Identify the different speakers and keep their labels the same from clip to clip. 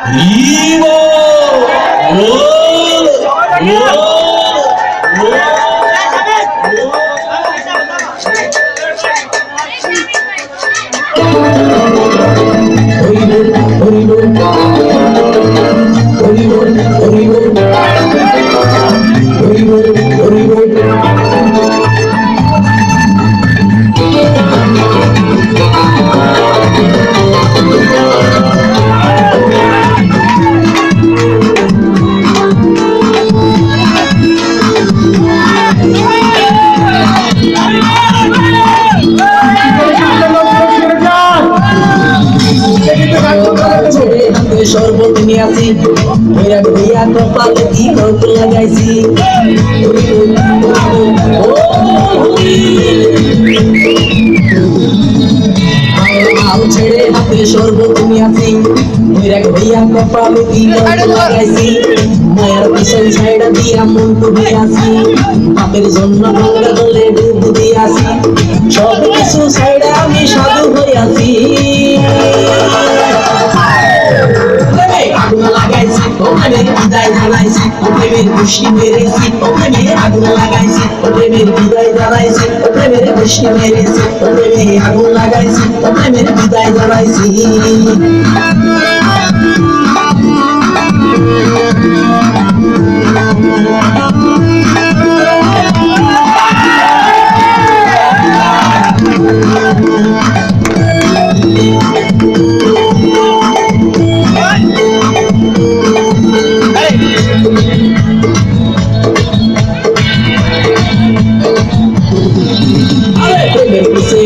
Speaker 1: Vivo! Gol! Gol! শরবত নিয়াছি মেরা ভইয়া কপালে কি রোগ লাগাইছি আল ছেড়ে হাতে শরবত নিয়াছি মেরা ভইয়া কপালে কি রোগ লাগাইছি মায়ের পিছন ছাইড়া দিয়া মন ডুবিয়াছি বাপের জন্য গঙ্গা জলে ডুব দিয়াছি সব কিছু ছাইড়া আমি সাধু হইয়াছি আগুন লাগাইছি ওখানে বিদায় জানাইছি প্রেমের খুশি মেরেছি ওখানে আগুন লাগাইছি প্রেমের বিদায় জানাইছি প্রেমের খুশি মেরেছি প্রেমে আগুন লাগাইছি প্রেমের বিদায় জানাইছি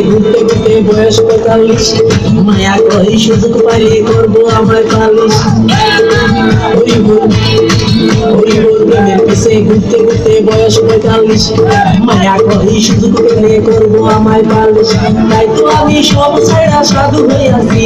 Speaker 1: ঘুরতে ঘুরতে বয়স 45 মায়া করি সুযোগ পাইলে করবো আমার পালিশ প্রেমের পিছে ঘুরতে ঘুরতে বয়স 45 মায়া করি সুযোগ পেলে করবো আমায় পালিশ তাই তো আমি সব ছাড়া সাধু হইয়াছি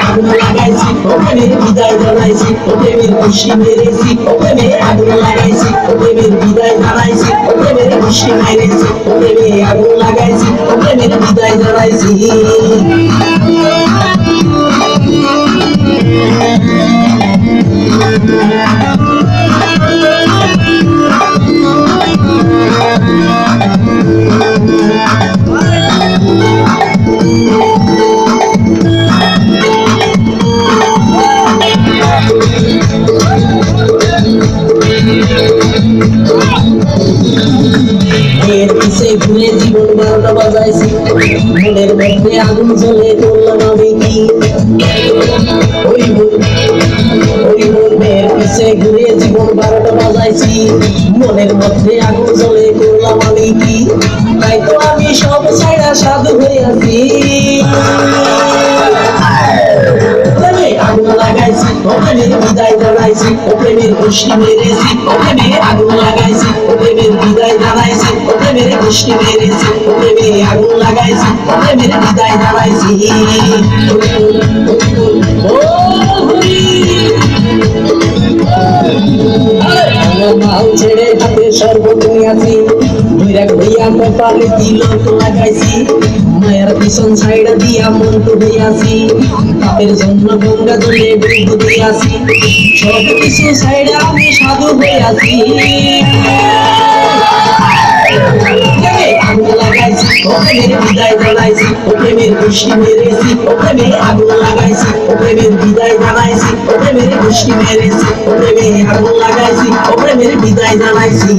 Speaker 1: আগুন লাগাইছি প্রেমের বিদায় জানাইছি প্রেমের খুশি মেরেছি প্রেমে আগুন লাগাইছি প্রেমের বিদায় জানাইছি প্রেমের খুশি মেরেছি প্রেমে আগুন লাগাইছি প্রেমের বিদায় জানাইছি ঘুরে জীবন 12টা বাজাইছি মনের মধ্যে আগুন জ্বলে করলাম আমি কি ওই মনের পিছে ঘুরে জীবন 12টা বাজাইছি মনের মধ্যে আগুন জ্বলে করলাম আমি কি তাই তো আমি সব ছাড়া সাধু হইয়াছি আগুন লাগাইছি প্রেমের বিদায় জানাইছি প্রেমের খুশি মেরেছি প্রেমে আগুন লাগাইছি প্রেমের বিদায় জানাইছি প্রেমের খুশি মেরেছি প্রেমে আগুন লাগাইছি প্রেমের বিদায় জানাইছি মাল ছেড়ে হাতে শরবত নিয়াছি বৈরাগ হইয়া কপালে তিলক লাগাইছি মায়ের পিছন ছাইড়া দিয়া মন ডুবিয়াছি বাপের জন্য গঙ্গা জলে ডুব দিয়াছি সব কিছু ছাইড়া আমি সাধু হইয়াছি আগুন লাগাইছি প্রেমের বিদায় জানাইছি প্রেমের খুশি মেরেছি প্রেমে আগুন লাগাইছি প্রেমের বিদায় জানাইছি প্রেমের খুশি মেরেছি প্রেমে আগুন লাগাইছি প্রেমের বিদায় জানাইছি